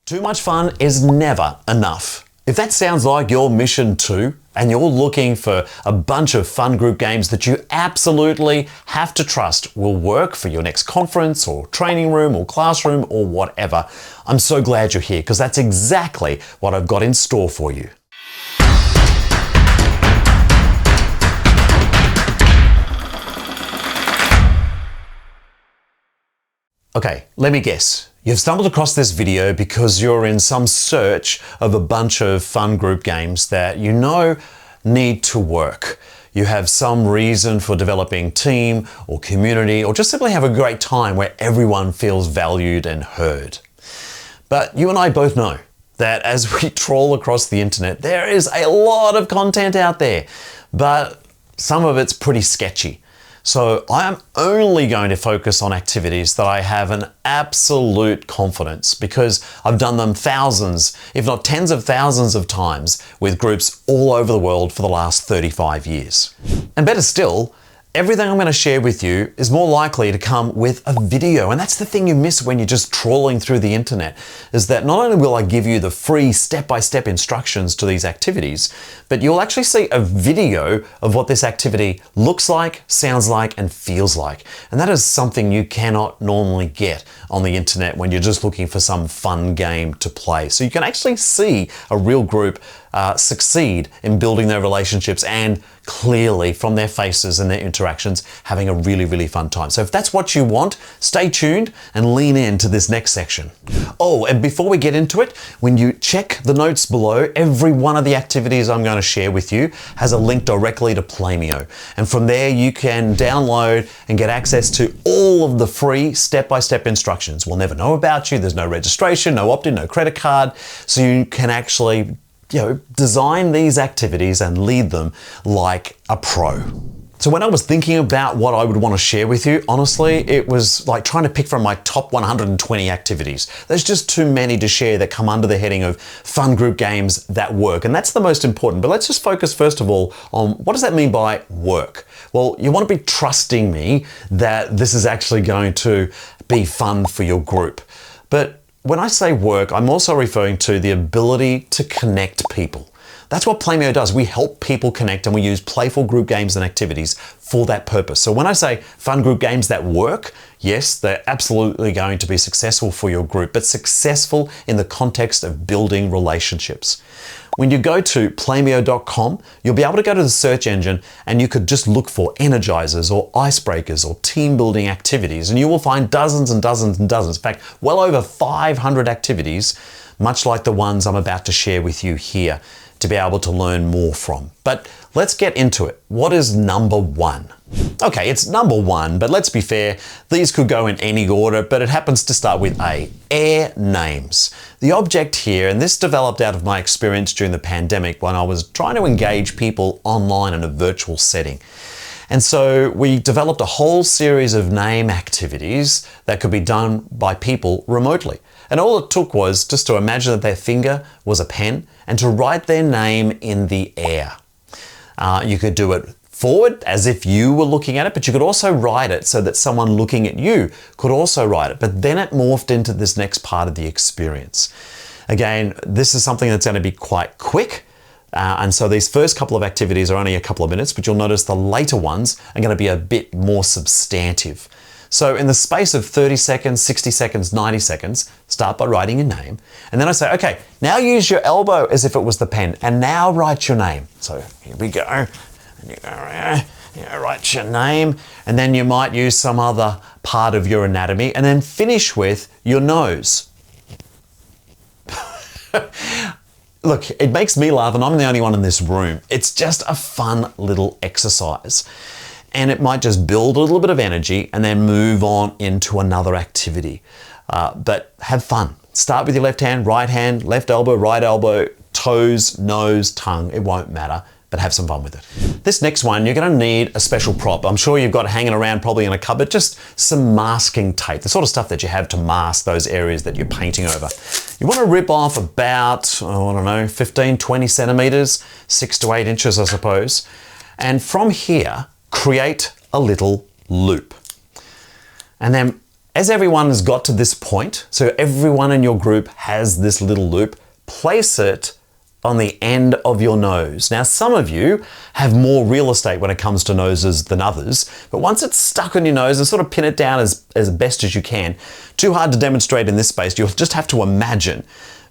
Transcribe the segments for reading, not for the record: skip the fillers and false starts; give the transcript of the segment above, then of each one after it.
Too much fun is never enough. If that sounds like your mission too, and you're looking for a bunch of fun group games that you absolutely have to trust will work for your next conference or training room or classroom or whatever, I'm so glad you're here because that's exactly what I've got in store for you. Okay, let me guess. You've stumbled across this video because you're in some search of a bunch of fun group games that you know need to work. You have some reason for developing team or community or just simply have a great time where everyone feels valued and heard. But you and I both know that as we trawl across the internet, there is a lot of content out there, but some of it's pretty sketchy. So I am only going to focus on activities that I have an absolute confidence because I've done them thousands, if not tens of thousands of times with groups all over the world for the last 35 years. And better still, everything I'm going to share with you is more likely to come with a video. And that's the thing you miss when you're just trawling through the internet, is that not only will I give you the free step-by-step instructions to these activities, but you'll actually see a video of what this activity looks like, sounds like, and feels like. And that is something you cannot normally get on the internet when you're just looking for some fun game to play. So you can actually see a real group succeed in building their relationships and clearly from their faces and their interactions having a really, really fun time. So if that's what you want, stay tuned and lean into this next section. Oh, and before we get into it, when you check the notes below, every one of the activities I'm going to share with you has a link directly to Playmeo. And from there you can download and get access to all of the free step-by-step instructions. We'll never know about you. There's no registration, no opt-in, no credit card. So you can actually design these activities and lead them like a pro. So when I was thinking about what I would want to share with you, honestly, it was like trying to pick from my top 120 activities. There's just too many to share that come under the heading of fun group games that work. And that's the most important. But let's just focus first of all on what does that mean by work? Well, you want to be trusting me that this is actually going to be fun for your group. But when I say work, I'm also referring to the ability to connect people. That's what Playmeo does. We help people connect and we use playful group games and activities for that purpose. So when I say fun group games that work, yes, they're absolutely going to be successful for your group, but successful in the context of building relationships. When you go to playmeo.com, you'll be able to go to the search engine and you could just look for energizers or icebreakers or team building activities, and you will find dozens and dozens and dozens. In fact, well over 500 activities, much like the ones I'm about to share with you here, to be able to learn more from. But let's get into it. What is number one? Okay, it's number one, but let's be fair, these could go in any order, but it happens to start with A, air names. The object here, and this developed out of my experience during the pandemic when I was trying to engage people online in a virtual setting. And so we developed a whole series of name activities that could be done by people remotely. And all it took was just to imagine that their finger was a pen and to write their name in the air. You could do it forward as if you were looking at it, but you could also write it so that someone looking at you could also write it. But then it morphed into this next part of the experience. Again, this is something that's going to be quite quick. And so these first couple of activities are only a couple of minutes, but you'll notice the later ones are going to be a bit more substantive. So in the space of 30 seconds, 60 seconds, 90 seconds, start by writing your name. And then I say, okay, now use your elbow as if it was the pen and now write your name. So here we go. And you go, write your name. And then you might use some other part of your anatomy and then finish with your nose. Look, it makes me laugh and I'm the only one in this room. It's just a fun little exercise. And it might just build a little bit of energy and then move on into another activity. But have fun. Start with your left hand, left elbow, right elbow, toes, nose, tongue. It won't matter, but have some fun with it. This next one, you're going to need a special prop. I'm sure you've got it hanging around probably in a cupboard, just some masking tape, the sort of stuff that you have to mask those areas that you're painting over. You want to rip off about, I don't know, 15, 20 centimeters, 6 to 8 inches, I suppose. And from here, create a little loop. And then As everyone has got to this point, so everyone in your group has this little loop, place it on the end of your nose. Now, some of you have more real estate when it comes to noses than others, but once it's stuck on your nose, and sort of pin it down as best as you can. Too hard to demonstrate in this space, you'll just have to imagine.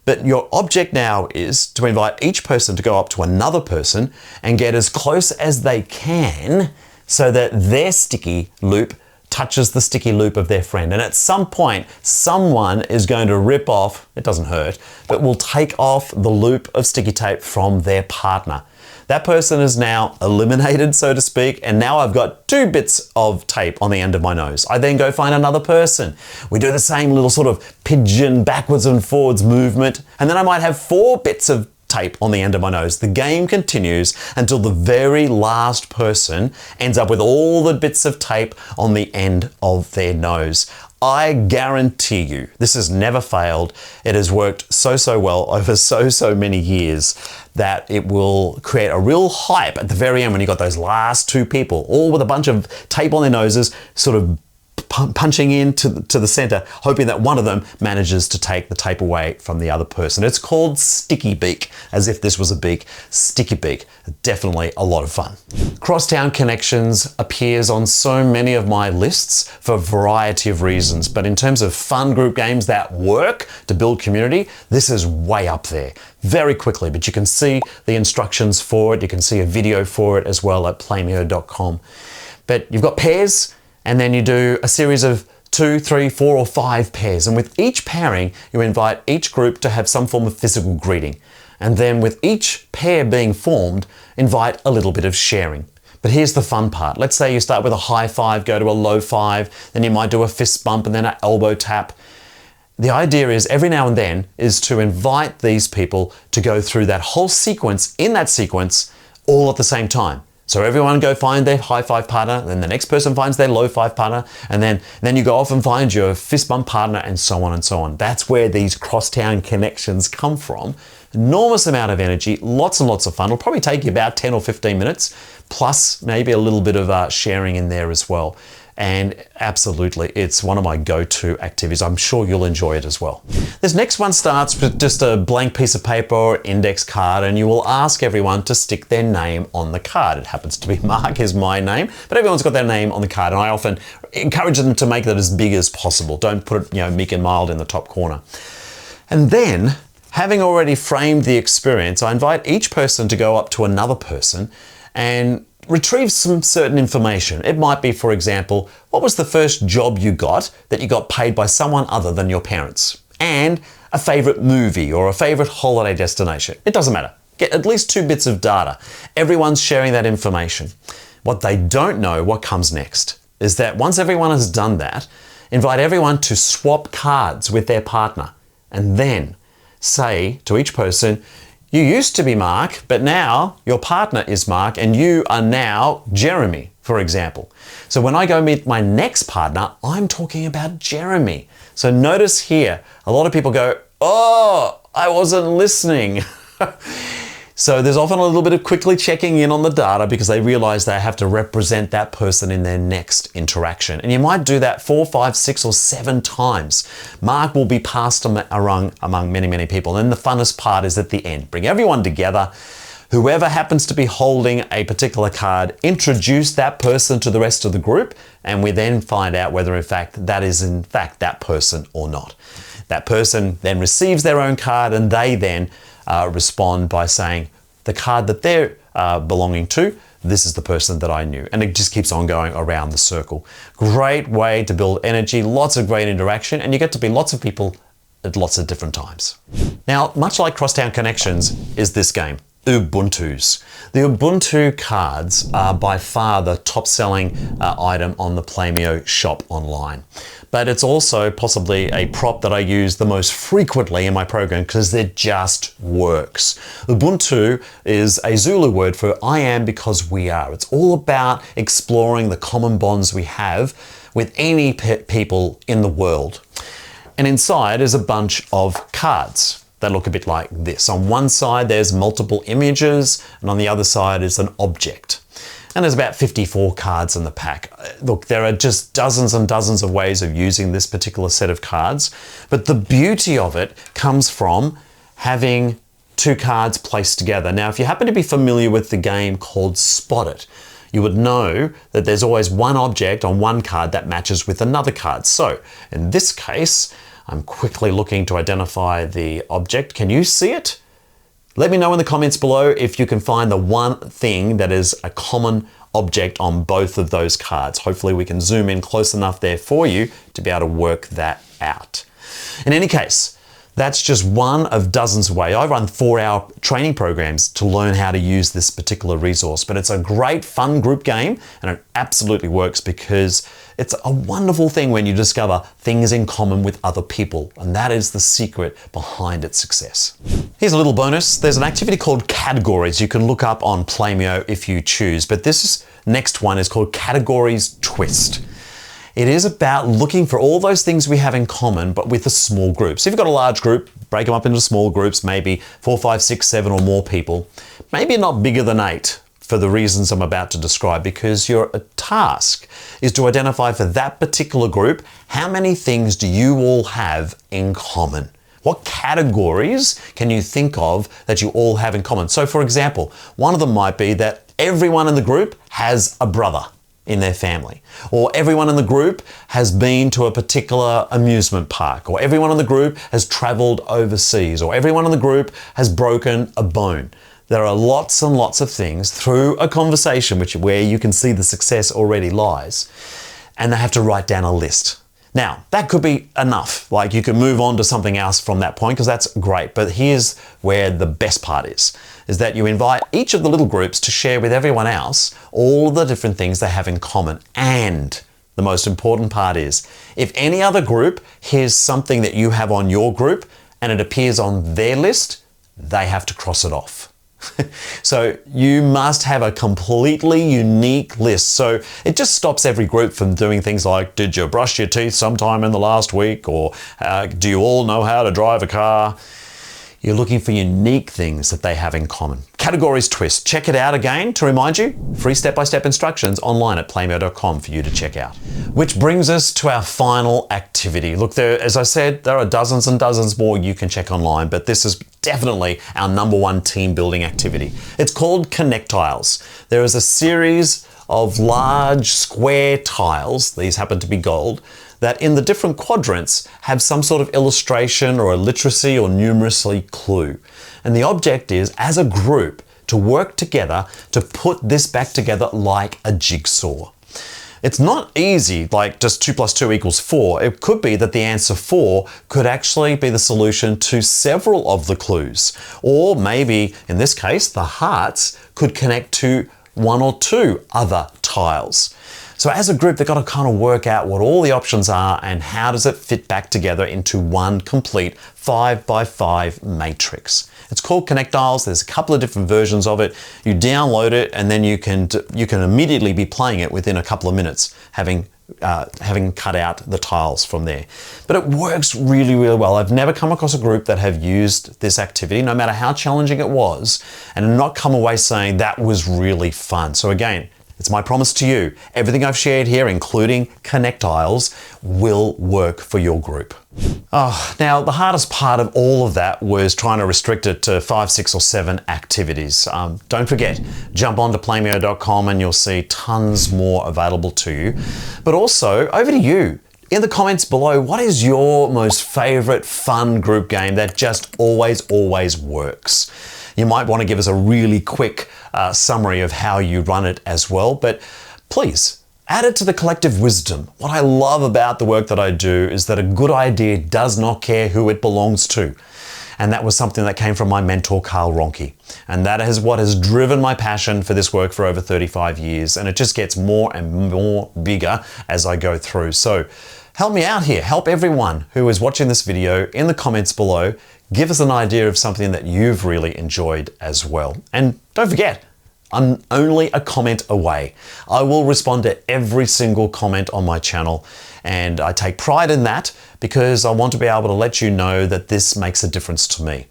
But your object now is to invite each person to go up to another person and get as close as they can so that their sticky loop touches the sticky loop of their friend. And at some point, someone is going to rip off, it doesn't hurt, but will take off the loop of sticky tape from their partner. That person is now eliminated, so to speak, and now I've got 2 bits of tape on the end of my nose. I then go find another person. We do the same little sort of pigeon backwards and forwards movement, and then I might have 4 bits of tape on the end of my nose. The game continues until the very last person ends up with all the bits of tape on the end of their nose. I guarantee you, this has never failed. It has worked so well over so many years that it will create a real hype at the very end when you got those last 2 people, all with a bunch of tape on their noses, sort of punching into the center, hoping that one of them manages to take the tape away from the other person. It's called Sticky Beak, as if this was a beak. Sticky Beak, definitely a lot of fun. Crosstown Connections appears on so many of my lists for a variety of reasons, but in terms of fun group games that work to build community, this is way up there. Very quickly, but you can see the instructions for it. You can see a video for it as well at playmeo.com. But you've got pairs, and then you do a series of 2, 3, 4, or 5 pairs. And with each pairing, you invite each group to have some form of physical greeting. And then with each pair being formed, invite a little bit of sharing. But here's the fun part. Let's say you start with a high five, go to a low five, then you might do a fist bump and then an elbow tap. The idea is every now and then is to invite these people to go through that whole sequence, in that sequence, all at the same time. So everyone go find their high five partner, then the next person finds their low five partner, and then you go off and find your fist bump partner, and so on and so on. That's where these crosstown connections come from. Enormous amount of energy, lots and lots of fun. It'll probably take you about 10 or 15 minutes, plus maybe a little bit of sharing in there as well. And absolutely, it's one of my go-to activities. I'm sure you'll enjoy it as well. This next one starts with just a blank piece of paper or index card, and you will ask everyone to stick their name on the card. It happens to be Mark is my name, but everyone's got their name on the card, and I often encourage them to make that as big as possible. Don't put it, meek and mild in the top corner. And then, having already framed the experience, I invite each person to go up to another person and retrieve some certain information. It might be, for example, what was the first job you got that you got paid by someone other than your parents? And a favorite movie or a favorite holiday destination. It doesn't matter. Get at least 2 bits of data. Everyone's sharing that information. What they don't know, what comes next, is that once everyone has done that, invite everyone to swap cards with their partner and then say to each person, you used to be Mark, but now your partner is Mark and you are now Jeremy, for example. So when I go meet my next partner, I'm talking about Jeremy. So notice here, a lot of people go, oh, I wasn't listening. So there's often a little bit of quickly checking in on the data because they realize they have to represent that person in their next interaction. And you might do that 4, 5, 6, or 7 times. Mark will be passed around among many people. And the funnest part is at the end. Bring everyone together. Whoever happens to be holding a particular card, introduce that person to the rest of the group, and we then find out whether in fact that is in fact that person or not. That person then receives their own card and they then respond by saying, the card that they're belonging to, this is the person that I knew. And it just keeps on going around the circle. Great way to build energy, lots of great interaction, and you get to be lots of people at lots of different times. Now, much like Crosstown Connections is this game, Ubuntu's. The Ubuntu cards are by far the top selling item on the playmeo shop online. But it's also possibly a prop that I use the most frequently in my program because it just works. Ubuntu is a Zulu word for I am because we are. It's all about exploring the common bonds we have with any people in the world. And inside is a bunch of cards that look a bit like this. On one side, there's multiple images, and on the other side is an object. And there's about 54 cards in the pack. Look, there are just dozens and dozens of ways of using this particular set of cards, but the beauty of it comes from having two cards placed together. Now, if you happen to be familiar with the game called Spot It, you would know that there's always one object on one card that matches with another card. So in this case, I'm quickly looking to identify the object. Can you see it? Let me know in the comments below if you can find the one thing that is a common object on both of those cards. Hopefully we can zoom in close enough there for you to be able to work that out. In any case, that's just one of dozens of ways. I run 4-hour training programs to learn how to use this particular resource, but it's a great fun group game and it absolutely works because it's a wonderful thing when you discover things in common with other people, and that is the secret behind its success. Here's a little bonus. There's an activity called categories you can look up on playmeo if you choose, but next one is called Categories Twist. It is about looking for all those things we have in common, but with a small group. So if you've got a large group, break them up into small groups, maybe 4, 5, 6, 7 or more people. Maybe not bigger than 8 for the reasons I'm about to describe, because your task is to identify for that particular group, how many things do you all have in common? What categories can you think of that you all have in common? So for example, one of them might be that everyone in the group has a brother in their family, or everyone in the group has been to a particular amusement park, or everyone in the group has traveled overseas, or everyone in the group has broken a bone. There are lots and lots of things through a conversation where you can see the success already lies, and they have to write down a list. Now, that could be enough. Like, you can move on to something else from that point, because that's great. But here's where the best part is that you invite each of the little groups to share with everyone else all the different things they have in common. And the most important part is, if any other group hears something that you have on your group and it appears on their list, they have to cross it off. So you must have a completely unique list. So it just stops every group from doing things like, did you brush your teeth sometime in the last week? Or do you all know how to drive a car? You're looking for unique things that they have in common. Categories Twist. Check it out again. To remind you, free step-by-step instructions online at playmeo.com for you to check out. Which brings us to our final activity. Look, as I said, there are dozens and dozens more you can check online, but this is definitely our #1 team building activity. It's called Connectiles. There is a series of large square tiles, these happen to be gold, that in the different quadrants have some sort of illustration or a literacy or numeracy clue. And the object is, as a group, to work together to put this back together like a jigsaw. It's not easy, like just 2 + 2 = 4. It could be that the answer 4 could actually be the solution to several of the clues. Or maybe, in this case, the hearts could connect to 1 or 2 other tiles. So as a group, they've got to kind of work out what all the options are and how does it fit back together into one complete 5x5 matrix. It's called Connectiles. There's a couple of different versions of it. You download it and then you can immediately be playing it within a couple of minutes, having cut out the tiles from there. But it works really, really well. I've never come across a group that have used this activity, no matter how challenging it was, and not come away saying that was really fun. So again, it's my promise to you, everything I've shared here, including Connectiles, will work for your group. Now, the hardest part of all of that was trying to restrict it to 5, 6 or 7 activities. Don't forget, jump onto playmeo.com and you'll see tons more available to you. But also, over to you. In the comments below, what is your most favorite fun group game that just always works? You might want to give us a really quick summary of how you run it as well, but please add it to the collective wisdom. What I love about the work that I do is that a good idea does not care who it belongs to. And that was something that came from my mentor, Carl Ronke. And that is what has driven my passion for this work for over 35 years. And it just gets more and more bigger as I go through. So help me out here. Help everyone who is watching this video in the comments below. Give us an idea of something that you've really enjoyed as well. And don't forget, I'm only a comment away. I will respond to every single comment on my channel. And I take pride in that because I want to be able to let you know that this makes a difference to me.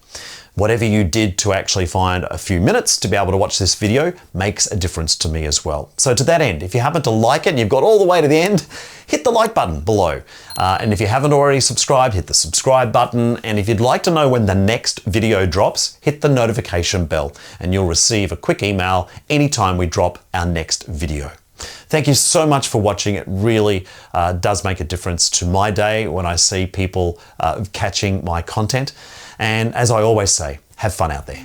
Whatever you did to actually find a few minutes to be able to watch this video makes a difference to me as well. So to that end, if you happen to like it and you've got all the way to the end, hit the like button below. And if you haven't already subscribed, hit the subscribe button. And if you'd like to know when the next video drops, hit the notification bell and you'll receive a quick email anytime we drop our next video. Thank you so much for watching. It really does make a difference to my day when I see people catching my content. And as I always say, have fun out there.